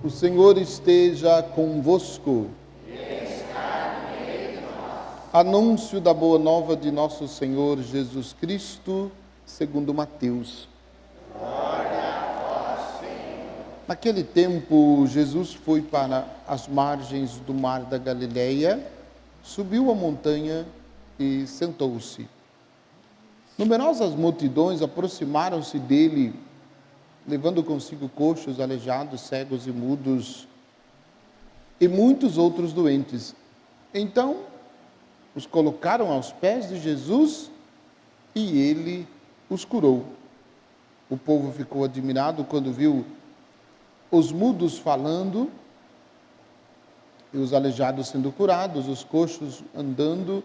O Senhor esteja convosco. Anúncio da boa nova de nosso Senhor Jesus Cristo, segundo Mateus. Glória a vós, Senhor. Naquele tempo, Jesus foi para as margens do mar da Galileia, subiu a montanha e sentou-se. Numerosas multidões aproximaram-se dele, levando consigo coxos, aleijados, cegos e mudos, e muitos outros doentes. Então, os colocaram aos pés de Jesus e ele os curou. O povo ficou admirado quando viu os mudos falando, e os aleijados sendo curados, os coxos andando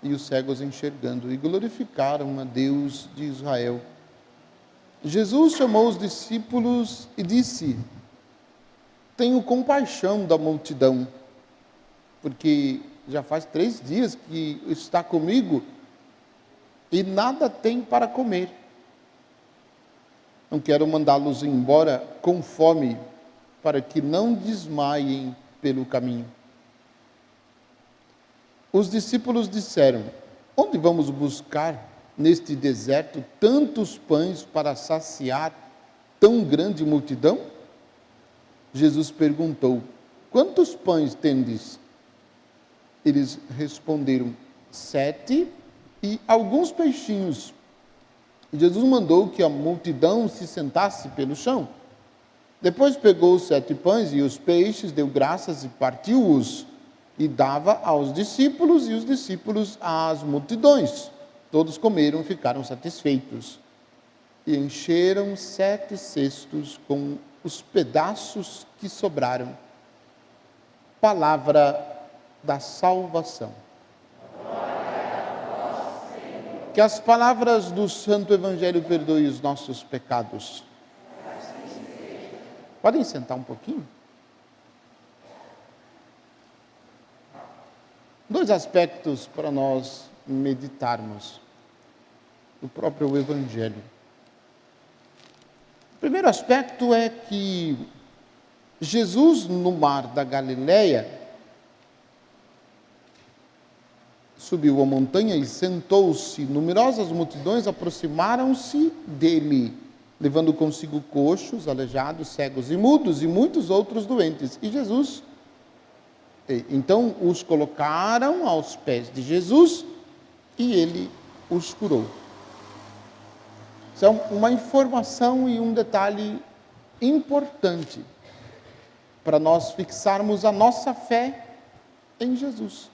e os cegos enxergando, e glorificaram a Deus de Israel. Jesus chamou os discípulos e disse: tenho compaixão da multidão, porque já faz 3 dias que está comigo e nada tem para comer. Não quero mandá-los embora com fome, para que não desmaiem pelo caminho. Os discípulos disseram: onde vamos buscar neste deserto tantos pães para saciar tão grande multidão? Jesus perguntou: quantos pães tendes? Eles responderam: 7 e alguns peixinhos. Jesus mandou que a multidão se sentasse pelo chão. Depois pegou os 7 pães e os peixes, deu graças e partiu-os, e dava aos discípulos, e os discípulos às multidões. Todos comeram e ficaram satisfeitos. E encheram 7 cestos com os pedaços que sobraram. Palavra da salvação. Que as palavras do Santo Evangelho perdoem os nossos pecados. Podem sentar um pouquinho? 2 aspectos para nós meditarmos do próprio Evangelho. O primeiro aspecto é que Jesus, no mar da Galileia, subiu a montanha e sentou-se. Numerosas multidões aproximaram-se dele, levando consigo coxos, aleijados, cegos e mudos, e muitos outros doentes. E Jesus, então, os colocaram aos pés de Jesus e ele os curou. Isso é uma informação e um detalhe importante para nós fixarmos a nossa fé em Jesus.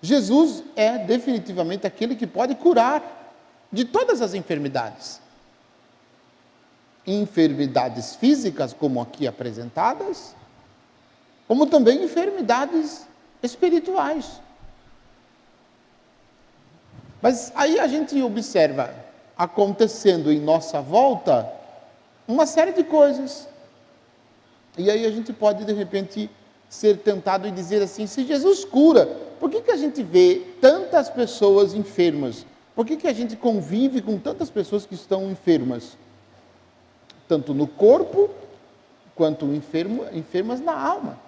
Jesus é definitivamente aquele que pode curar de todas as enfermidades. Enfermidades físicas, como aqui apresentadas, como também enfermidades espirituais. Mas aí a gente observa acontecendo em nossa volta uma série de coisas. E aí a gente pode, de repente, ser tentado e dizer assim: se Jesus cura, por que a gente vê tantas pessoas enfermas? Por que a gente convive com tantas pessoas que estão enfermas? Tanto no corpo, quanto enfermas na alma.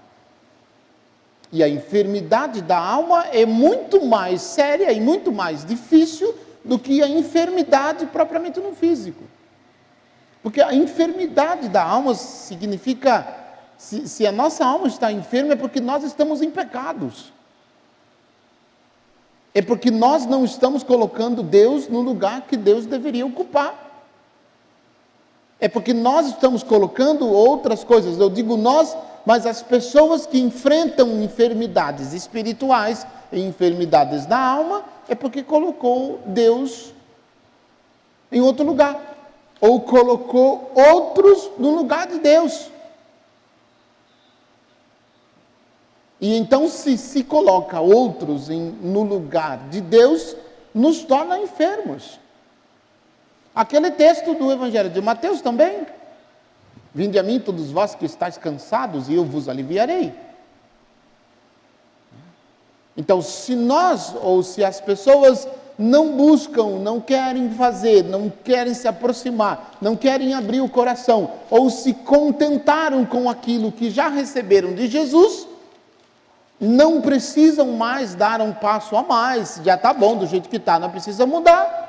E a enfermidade da alma é muito mais séria e muito mais difícil do que a enfermidade propriamente no físico. Porque a enfermidade da alma significa, se a nossa alma está enferma, é porque nós estamos em pecados. É porque nós não estamos colocando Deus no lugar que Deus deveria ocupar. É porque nós estamos colocando outras coisas. Eu digo nós, mas as pessoas que enfrentam enfermidades espirituais e enfermidades da alma, é porque colocou Deus em outro lugar. Ou colocou outros no lugar de Deus. E então, se coloca outros no lugar de Deus, nos torna enfermos. Aquele texto do Evangelho de Mateus também: vinde a mim todos vós que estáis cansados e eu vos aliviarei. Então, se nós, ou se as pessoas não buscam, não querem fazer, não querem se aproximar, não querem abrir o coração, ou se contentaram com aquilo que já receberam de Jesus, não precisam mais dar um passo a mais, já está bom do jeito que está, não precisa mudar.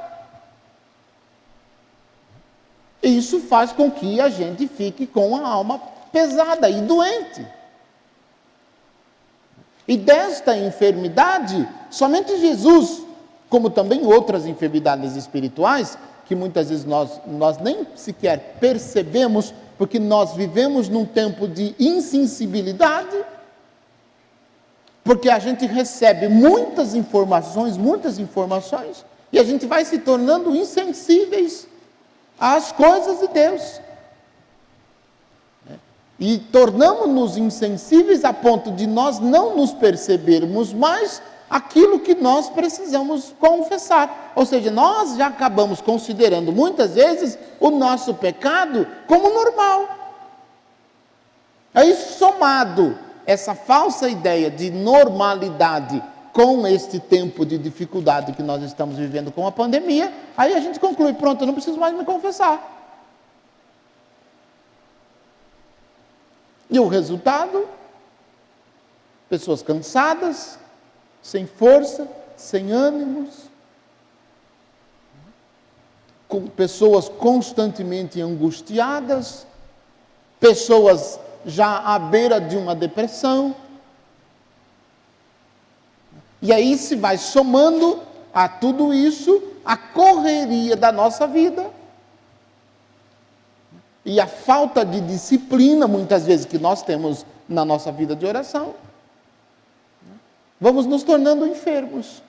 Isso faz com que a gente fique com a alma pesada e doente. E desta enfermidade, somente Jesus, como também outras enfermidades espirituais, que muitas vezes nós nem sequer percebemos, porque nós vivemos num tempo de insensibilidade, porque a gente recebe muitas informações, e a gente vai se tornando insensíveis às coisas de Deus. E tornamos-nos insensíveis a ponto de nós não nos percebermos mais aquilo que nós precisamos confessar. Ou seja, nós já acabamos considerando muitas vezes o nosso pecado como normal. Aí, somado essa falsa ideia de normalidade com este tempo de dificuldade que nós estamos vivendo com a pandemia, aí a gente conclui, pronto, eu não preciso mais me confessar. E o resultado? Pessoas cansadas, sem força, sem ânimos, com pessoas constantemente angustiadas, pessoas já à beira de uma depressão. E aí se vai somando a tudo isso a correria da nossa vida e a falta de disciplina, muitas vezes, que nós temos na nossa vida de oração. Vamos nos tornando enfermos.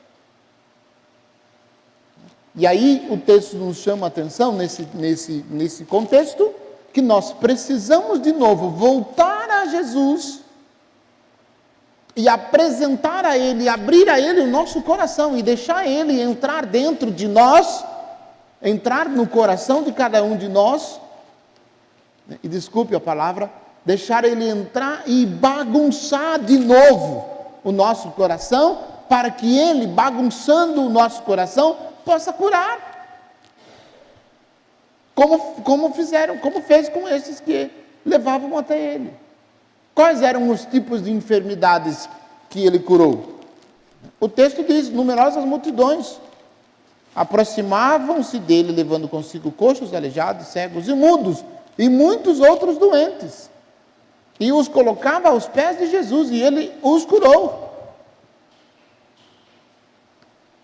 E aí o texto nos chama a atenção, nesse contexto, que nós precisamos de novo voltar a Jesus e apresentar a Ele, abrir a Ele o nosso coração e deixar Ele entrar dentro de nós, entrar no coração de cada um de nós, e desculpe a palavra, deixar Ele entrar e bagunçar de novo o nosso coração, para que Ele, bagunçando o nosso coração, possa curar. Como fez com esses que levavam até Ele. Quais eram os tipos de enfermidades que Ele curou? O texto diz, numerosas multidões aproximavam-se dele, levando consigo coxos, aleijados, cegos e mudos, e muitos outros doentes. E os colocava aos pés de Jesus, e Ele os curou.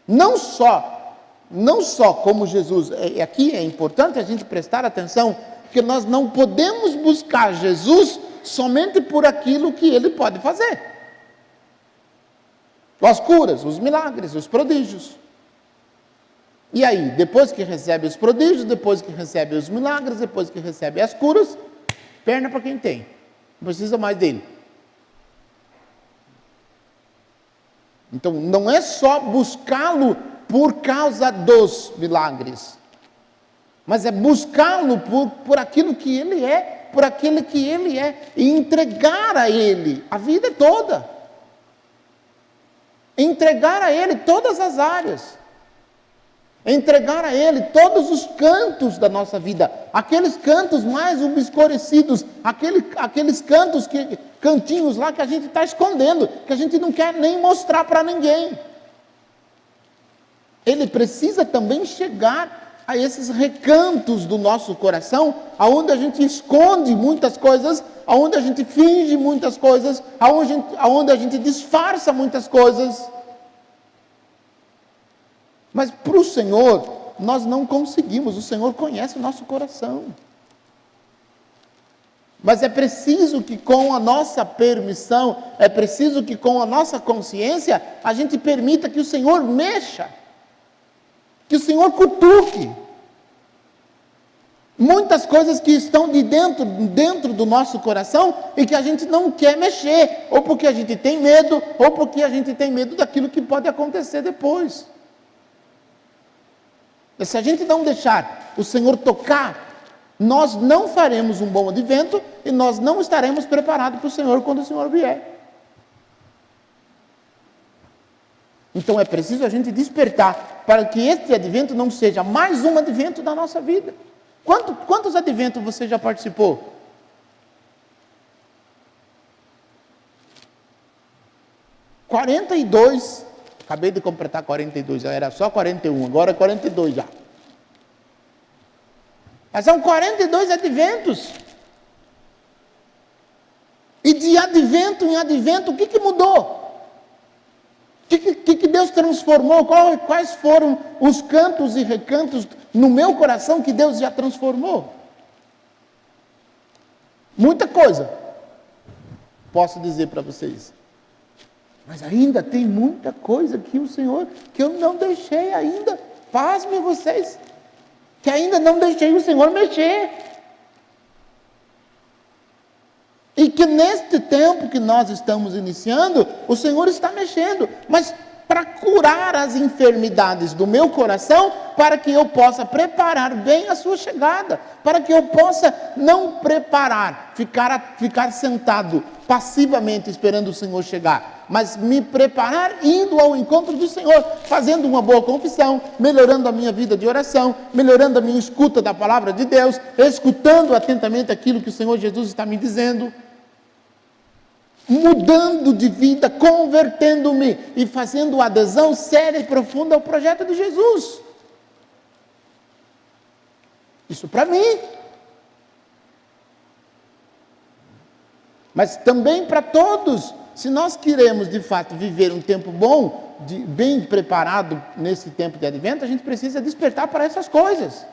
Não só como Jesus, aqui é importante a gente prestar atenção, que nós não podemos buscar Jesus somente por aquilo que Ele pode fazer. As curas, os milagres, os prodígios. E aí, depois que recebe os prodígios, depois que recebe os milagres, depois que recebe as curas, perna para quem tem. Não precisa mais dele. Então, não é só buscá-lo por causa dos milagres, mas é buscá-lo por aquilo que Ele é, por aquilo que Ele é, e entregar a Ele a vida toda. Entregar a Ele todas as áreas. Entregar a Ele todos os cantos da nossa vida, aqueles cantos mais obscurecidos, aqueles cantinhos lá que a gente está escondendo, que a gente não quer nem mostrar para ninguém. Ele precisa também chegar a esses recantos do nosso coração, aonde a gente esconde muitas coisas, aonde a gente finge muitas coisas, aonde a gente disfarça muitas coisas. Mas para o Senhor, nós não conseguimos, o Senhor conhece o nosso coração. Mas é preciso que com a nossa permissão, é preciso que com a nossa consciência, a gente permita que o Senhor mexa, que o Senhor cutuque. Muitas coisas que estão dentro do nosso coração e que a gente não quer mexer, ou porque a gente tem medo, ou porque a gente tem medo daquilo que pode acontecer depois. E se a gente não deixar o Senhor tocar, nós não faremos um bom advento e nós não estaremos preparados para o Senhor quando o Senhor vier. Então é preciso a gente despertar para que este advento não seja mais um advento da nossa vida. Quantos adventos você já participou? – 42. Acabei de completar 42, já era só 41, agora é 42 já. Mas são 42 adventos. E de advento em advento, o que mudou? O que Deus transformou? Quais foram os cantos e recantos no meu coração que Deus já transformou? Muita coisa, posso dizer para vocês. Mas ainda tem muita coisa que o Senhor, que eu não deixei ainda. Pasmem vocês, que ainda não deixei o Senhor mexer. E que neste tempo que nós estamos iniciando, o Senhor está mexendo. Mas para curar as enfermidades do meu coração, para que eu possa preparar bem a sua chegada. Para que eu possa não preparar, ficar sentado passivamente esperando o Senhor chegar. Mas me preparar indo ao encontro do Senhor, fazendo uma boa confissão, melhorando a minha vida de oração, melhorando a minha escuta da palavra de Deus, escutando atentamente aquilo que o Senhor Jesus está me dizendo, mudando de vida, convertendo-me e fazendo adesão séria e profunda ao projeto de Jesus. Isso para mim. Mas também para todos. Se nós queremos, de fato, viver um tempo bom, bem preparado nesse tempo de advento, a gente precisa despertar para essas coisas.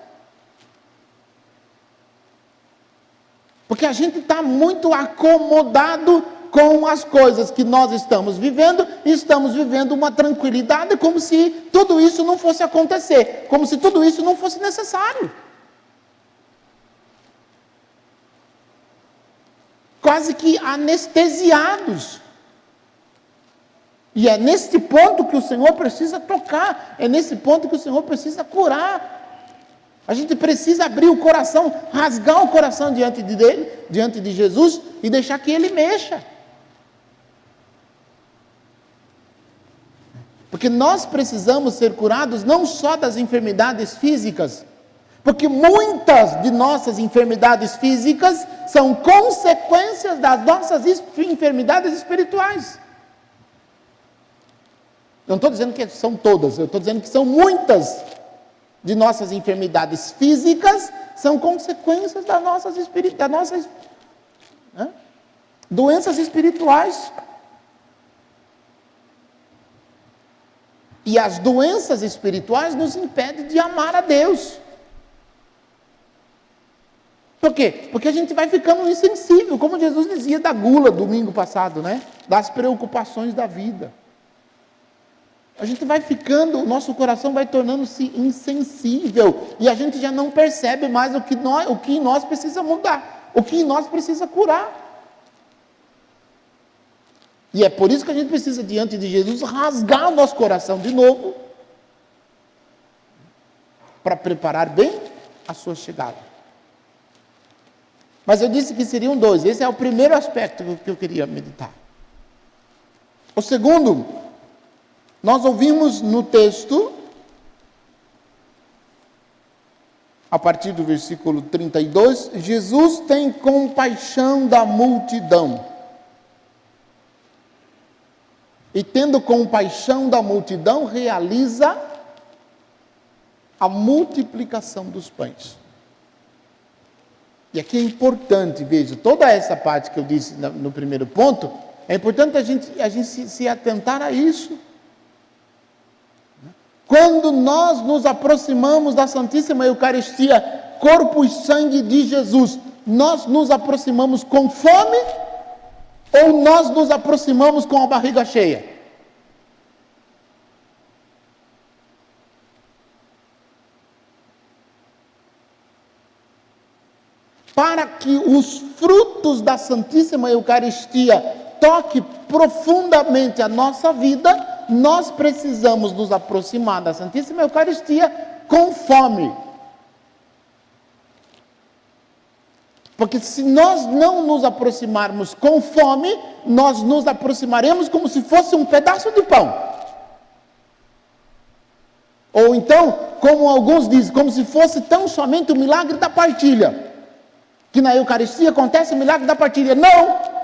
Porque a gente está muito acomodado com as coisas que nós estamos vivendo, e estamos vivendo uma tranquilidade como se tudo isso não fosse acontecer, como se tudo isso não fosse necessário. Quase que anestesiados. E é nesse ponto que o Senhor precisa tocar, é nesse ponto que o Senhor precisa curar. A gente precisa abrir o coração, rasgar o coração diante dele, diante de Jesus, e deixar que Ele mexa. Porque nós precisamos ser curados não só das enfermidades físicas, porque muitas de nossas enfermidades físicas são consequências das nossas enfermidades espirituais. Não estou dizendo que são todas, eu estou dizendo que são muitas de nossas enfermidades físicas, são consequências das nossas doenças espirituais. E as doenças espirituais nos impedem de amar a Deus. Por quê? Porque a gente vai ficando insensível, como Jesus dizia da gula domingo passado, né? Das preocupações da vida. A gente vai ficando, o nosso coração vai tornando-se insensível, e a gente já não percebe mais o que em nós precisa mudar, o que em nós precisa curar. E é por isso que a gente precisa, diante de Jesus, rasgar o nosso coração de novo, para preparar bem a sua chegada. Mas eu disse que seriam dois, esse é o primeiro aspecto que eu queria meditar. O segundo, nós ouvimos no texto, a partir do versículo 32, Jesus tem compaixão da multidão. E tendo compaixão da multidão, realiza a multiplicação dos pães. E aqui é importante, veja, toda essa parte que eu disse no primeiro ponto, é importante a gente se atentar a isso. Quando nós nos aproximamos da Santíssima Eucaristia, corpo e sangue de Jesus, nós nos aproximamos com fome ou nós nos aproximamos com a barriga cheia? Para que os frutos da Santíssima Eucaristia toquem profundamente a nossa vida, nós precisamos nos aproximar da Santíssima Eucaristia com fome. Porque se nós não nos aproximarmos com fome, nós nos aproximaremos como se fosse um pedaço de pão. Ou então, como alguns dizem, como se fosse tão somente o milagre da partilha. Que na Eucaristia acontece o milagre da partilha. Não!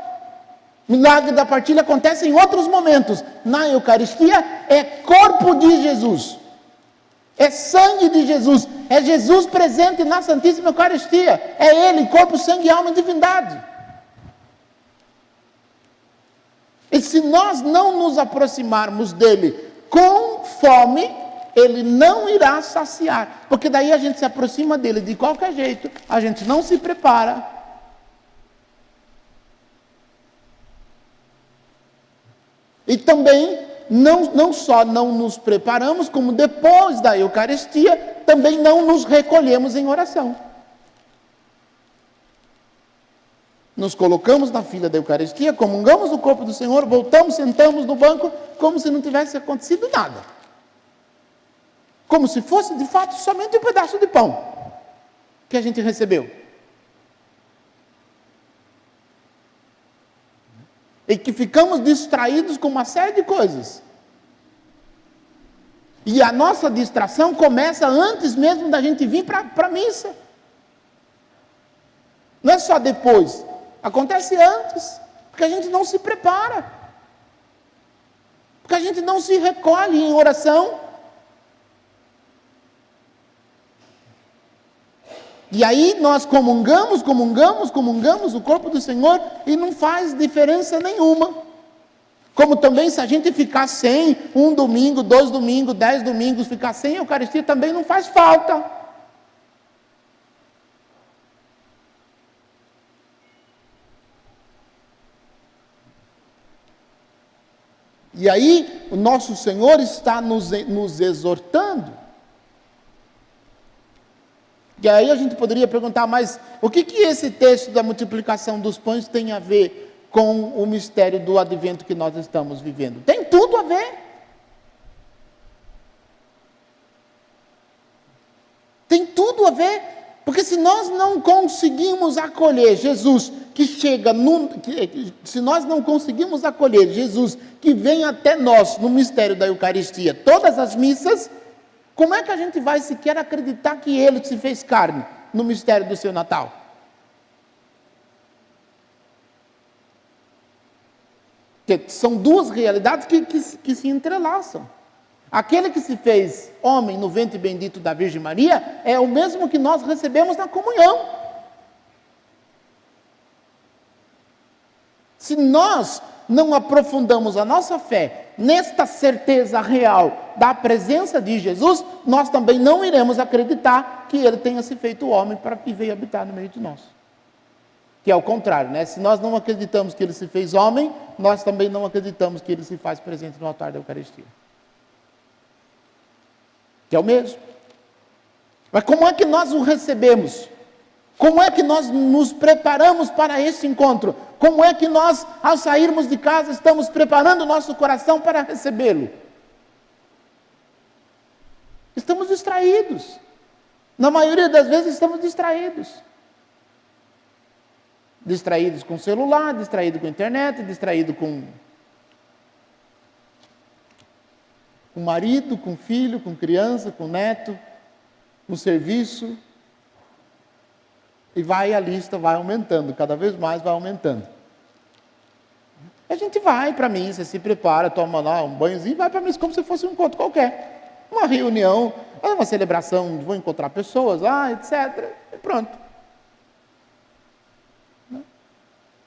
O milagre da partilha acontece em outros momentos. Na Eucaristia é corpo de Jesus. É sangue de Jesus. É Jesus presente na Santíssima Eucaristia. É Ele, corpo, sangue, alma e divindade. E se nós não nos aproximarmos dele com fome, ele não irá saciar. Porque daí a gente se aproxima dele de qualquer jeito, a gente não se prepara. E também, não só não nos preparamos, como depois da Eucaristia, também não nos recolhemos em oração. Nos colocamos na fila da Eucaristia, comungamos o corpo do Senhor, voltamos, sentamos no banco, como se não tivesse acontecido nada. Como se fosse, de fato, somente um pedaço de pão que a gente recebeu. E que ficamos distraídos com uma série de coisas. E a nossa distração começa antes mesmo da gente vir para a missa. Não é só depois. Acontece antes, porque a gente não se prepara, porque a gente não se recolhe em oração. E aí nós comungamos o corpo do Senhor e não faz diferença nenhuma. Como também se a gente ficar sem um domingo, 2 domingos, 10 domingos, ficar sem a Eucaristia também não faz falta. E aí, o nosso Senhor está nos exortando. E aí a gente poderia perguntar, mas o que esse texto da multiplicação dos pães tem a ver com o mistério do advento que nós estamos vivendo? Tem tudo a ver. Tem tudo a ver. Porque se nós não conseguimos acolher Jesus que chega, se nós não conseguimos acolher Jesus que vem até nós no mistério da Eucaristia, todas as missas, como é que a gente vai sequer acreditar que Ele se fez carne no mistério do seu Natal? Porque são duas realidades que se entrelaçam. Aquele que se fez homem no ventre bendito da Virgem Maria é o mesmo que nós recebemos na comunhão. Se nós não aprofundamos a nossa fé nesta certeza real da presença de Jesus, nós também não iremos acreditar que Ele tenha se feito homem para que veio habitar no meio de nós. Que é o contrário, né? Se nós não acreditamos que Ele se fez homem, nós também não acreditamos que Ele se faz presente no altar da Eucaristia. Que é o mesmo. Mas como é que nós o recebemos? Como é que nós nos preparamos para esse encontro? Como é que nós, ao sairmos de casa, estamos preparando o nosso coração para recebê-lo? Estamos distraídos. Na maioria das vezes estamos distraídos. Distraídos com o celular, distraídos com a internet, distraídos com marido, com filho, com criança, com neto, com serviço. E a lista vai aumentando, cada vez mais vai aumentando. A gente vai para a missa, se prepara, toma lá um banhozinho e vai para a missa como se fosse um encontro qualquer. Uma reunião, uma celebração, vou encontrar pessoas, etc. E pronto.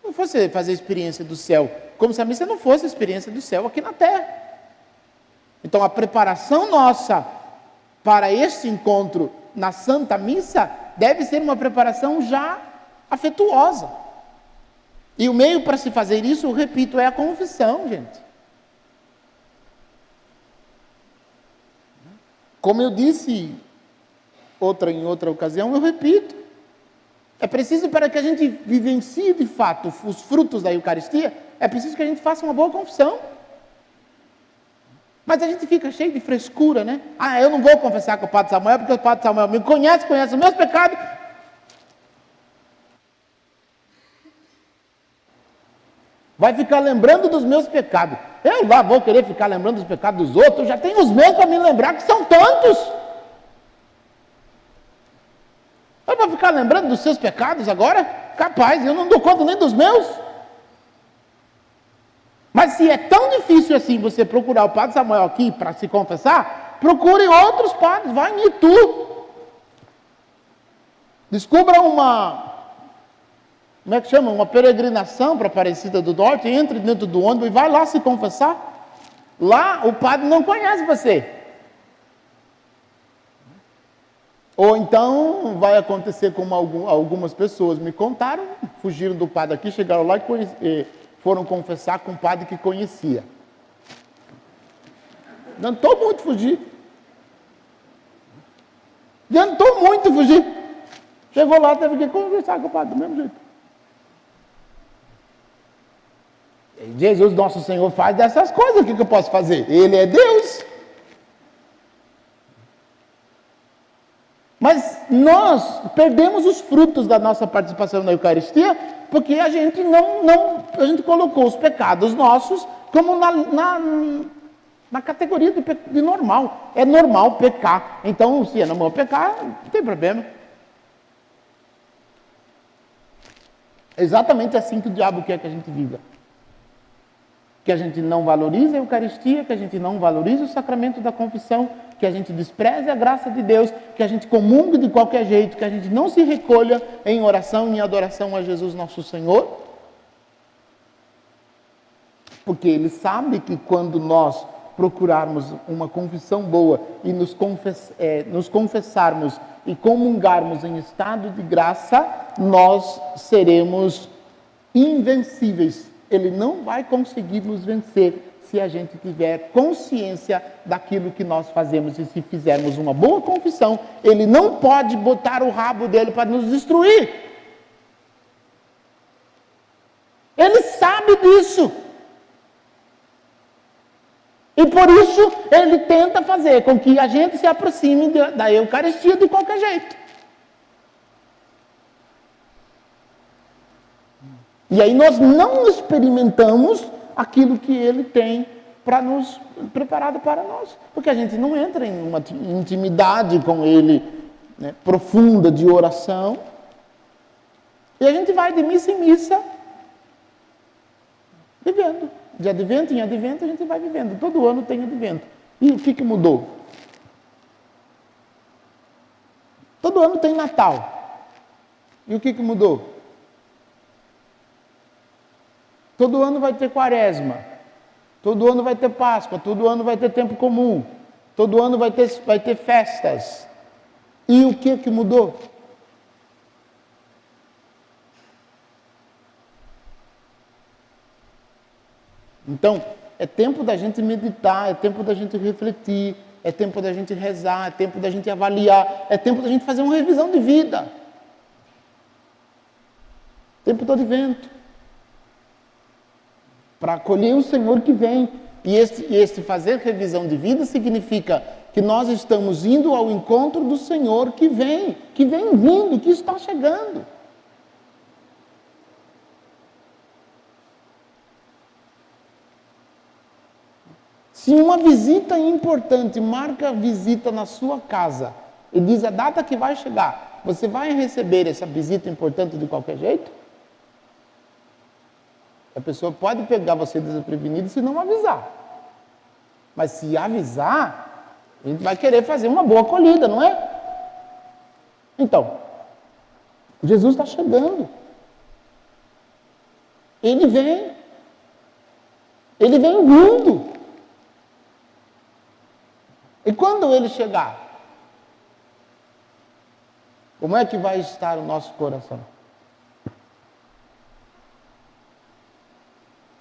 Não fosse fazer a experiência do céu, como se a missa não fosse a experiência do céu aqui na terra. Então, a preparação nossa para este encontro na Santa Missa deve ser uma preparação já afetuosa. E o meio para se fazer isso, eu repito, é a confissão, gente. Como eu disse em outra ocasião, eu repito. É preciso, para que a gente vivencie de fato os frutos da Eucaristia, é preciso que a gente faça uma boa confissão. Mas a gente fica cheio de frescura, né? Eu não vou confessar com o Padre Samuel, porque o Padre Samuel me conhece os meus pecados. Vai ficar lembrando dos meus pecados. Eu lá vou querer ficar lembrando dos pecados dos outros, eu já tenho os meus para me lembrar, que são tantos. Eu vou ficar lembrando dos seus pecados agora? Capaz, eu não dou conta nem dos meus. Mas se é tão difícil assim você procurar o Padre Samuel aqui para se confessar, procure outros padres, vai em Itu. Descubra como é que chama? Uma peregrinação para Aparecida do Norte, entre dentro do ônibus e vai lá se confessar. Lá o padre não conhece você. Ou então vai acontecer como algumas pessoas me contaram, fugiram do padre aqui, chegaram lá e foram confessar com um padre que conhecia. Adiantou muito fugir. Adiantou muito fugir. Chegou lá, teve que conversar com o padre do mesmo jeito. E Jesus, nosso Senhor, faz dessas coisas. O que eu posso fazer? Ele é Deus. Mas nós perdemos os frutos da nossa participação na Eucaristia porque a gente a gente colocou os pecados nossos como na categoria de normal. É normal pecar. Então, se é normal pecar, não tem problema. É exatamente assim que o diabo quer que a gente viva. Que a gente não valorize a Eucaristia, que a gente não valorize o sacramento da confissão, que a gente despreze a graça de Deus, que a gente comungue de qualquer jeito, que a gente não se recolha em oração e em adoração a Jesus nosso Senhor. Porque Ele sabe que quando nós procurarmos uma confissão boa e nos confessarmos e comungarmos em estado de graça, nós seremos invencíveis. Ele não vai conseguir nos vencer se a gente tiver consciência daquilo que nós fazemos. E se fizermos uma boa confissão, Ele não pode botar o rabo dele para nos destruir. Ele sabe disso. E por isso Ele tenta fazer com que a gente se aproxime da Eucaristia de qualquer jeito. E aí nós não experimentamos aquilo que Ele tem para nos preparado para nós. Porque a gente não entra em uma intimidade com Ele, né, profunda de oração. E a gente vai de missa em missa vivendo. De advento em advento a gente vai vivendo. Todo ano tem advento. E o que mudou? Todo ano tem Natal. E o que mudou? Todo ano vai ter Quaresma, todo ano vai ter Páscoa, todo ano vai ter tempo comum, todo ano vai ter festas. E o que mudou? Então, é tempo da gente meditar, é tempo da gente refletir, é tempo da gente rezar, é tempo da gente avaliar, é tempo da gente fazer uma revisão de vida. Tempo do advento. Para acolher o Senhor que vem. E esse fazer revisão de vida significa que nós estamos indo ao encontro do Senhor que vem vindo, que está chegando. Se uma visita importante marca a visita na sua casa e diz a data que vai chegar, você vai receber essa visita importante de qualquer jeito? A pessoa pode pegar você desprevenido se não avisar. Mas se avisar, a gente vai querer fazer uma boa acolhida, não é? Então, Jesus está chegando. Ele vem. Ele vem vindo. E quando Ele chegar, como é que vai estar o nosso coração?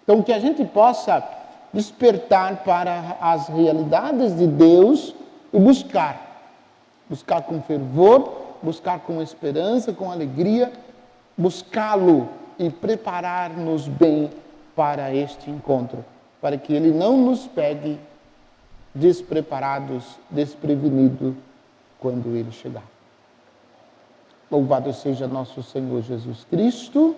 Então, que a gente possa despertar para as realidades de Deus e buscar com fervor, buscar com esperança, com alegria, buscá-lo e preparar-nos bem para este encontro, para que Ele não nos pegue despreparados, desprevenidos, quando Ele chegar. Louvado seja nosso Senhor Jesus Cristo.